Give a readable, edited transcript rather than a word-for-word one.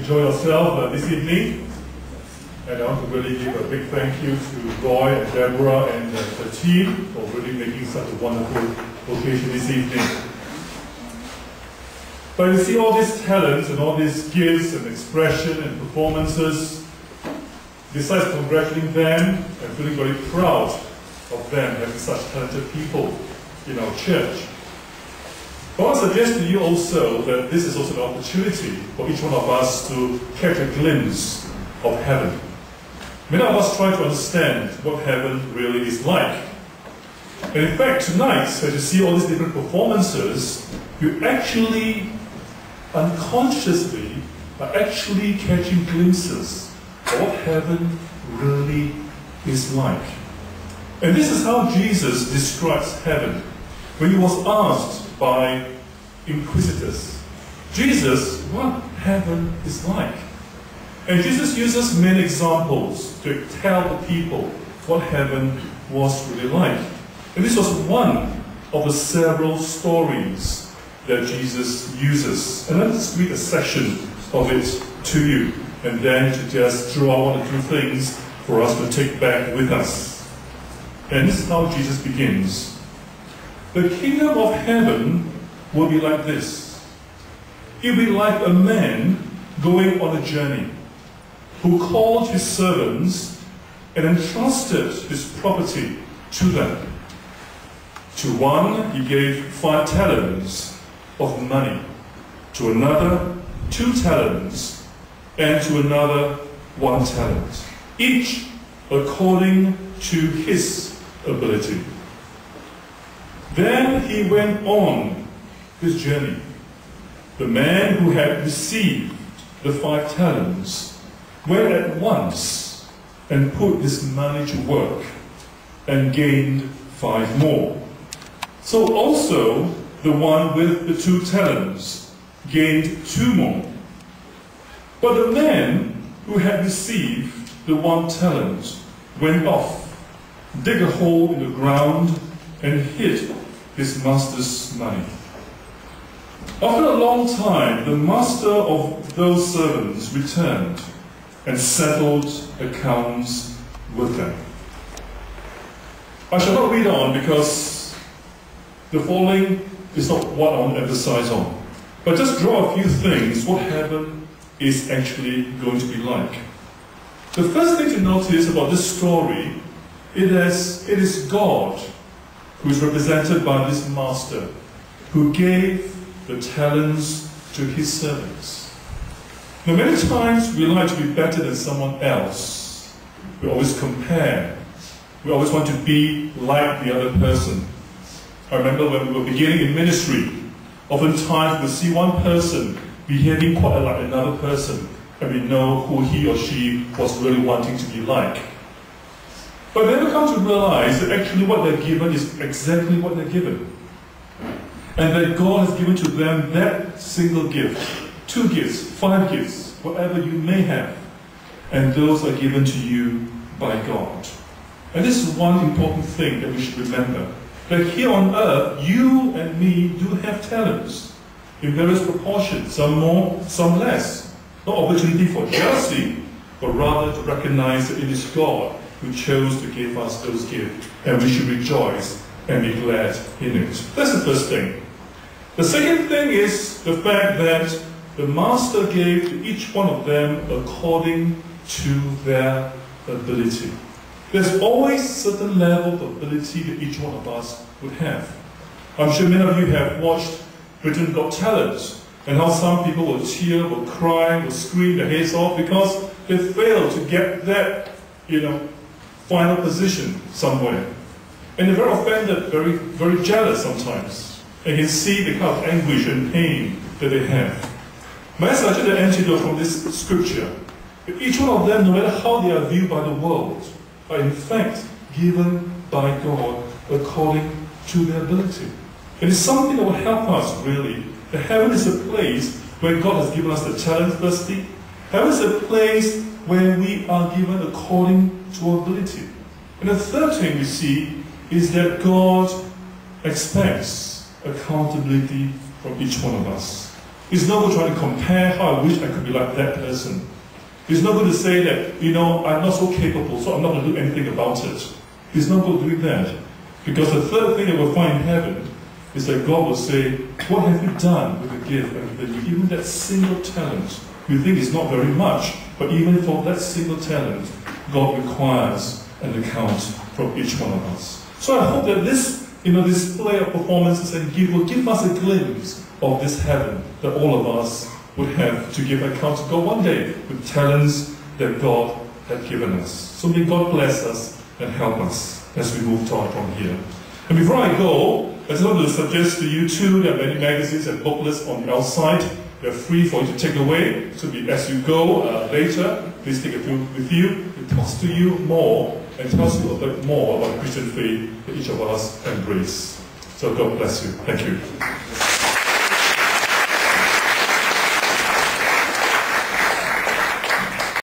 enjoy yourself this evening. And I want to really give a big thank you to Roy and Deborah and the team for really making such a wonderful occasion this evening. But you see all these talents and all these gifts and expression and performances, besides congratulating them and feeling very proud of them having such talented people in our church, I want to suggest to you also that this is also an opportunity for each one of us to catch a glimpse of heaven. Many of us try to understand what heaven really is like. And in fact, tonight, as you see all these different performances, you actually, unconsciously, are actually catching glimpses of what heaven really is like. And this is how Jesus describes heaven. When he was asked by inquisitors, Jesus, what heaven is like? And Jesus uses many examples to tell the people what heaven was really like. And this was one of the several stories that Jesus uses. And let's read a section of it to you, and then to just draw out one or two things for us to take back with us. And this is how Jesus begins. The kingdom of heaven will be like this. It will be like a man going on a journey, who called his servants and entrusted his property to them. To one he gave 5 talents of money, to another 2 talents, and to another 1 talent, each according to his ability. Then he went on his journey. The man who had received the 5 talents went at once and put his money to work and gained 5 more. So also the one with the 2 talents gained 2 more. But the man who had received the 1 talent went off, dug a hole in the ground, and hid his master's money. After a long time, the master of those servants returned and settled accounts with them. I shall not read on because the following is not what I want to emphasize on. But just draw a few things what heaven is actually going to be like. The first thing to notice about this story is it is God who is represented by this master who gave the talents to his servants. Now, many times we like to be better than someone else. We always compare. We always want to be like the other person. I remember when we were beginning in ministry, oftentimes we see one person behaving quite like another person, and we know who he or she was really wanting to be like. But then we come to realize that actually what they're given is exactly what they're given. And that God has given to them that single gift, 2 gifts, 5 gifts, whatever you may have. And those are given to you by God. And this is one important thing that we should remember. That here on earth, you and me do have talents in various proportions, some more, some less. No opportunity for jealousy, but rather to recognize that it is God who chose to give us those gifts, and we should rejoice and be glad in it. That's the first thing. The second thing is the fact that the master gave to each one of them according to their ability. There's always a certain level of ability that each one of us would have. I'm sure many of you have watched Britain Got Talent, and how some people will cheer, will cry, will scream their heads off because they failed to get that, final position somewhere. And they're very offended, very, very jealous sometimes. And you can see the kind of anguish and pain that they have. May I suggest the antidote from this scripture? Each one of them, no matter how they are viewed by the world, are in fact given by God according to their ability. It is something that will help us, really. That heaven is a place where God has given us the talent, firstly. Heaven is a place where we are given according to our ability. And the third thing we see is that God expects accountability from each one of us. He's not going to try to compare how I wish I could be like that person. He's not going to say that, you know, I'm not so capable, so I'm not going to do anything about it. He's not going to do that. Because the third thing that we'll find in heaven is that God will say, what have you done with the gift I've given you? Even that single talent, you think it's not very much, but even for that single talent, God requires an account from each one of us. So I hope that this, display of performances and gift will give us a glimpse of this heaven that all of us would have to give account to God one day with talents that God had given us. So may God bless us and help us as we move on from here. And before I go, I just want to suggest to you too, there are many magazines and booklets on the outside. They're free for you to take away. So as you go later, please take a few with you. It talks to you more and tells you a bit more about the Christian faith that each of us embrace. So God bless you. Thank you.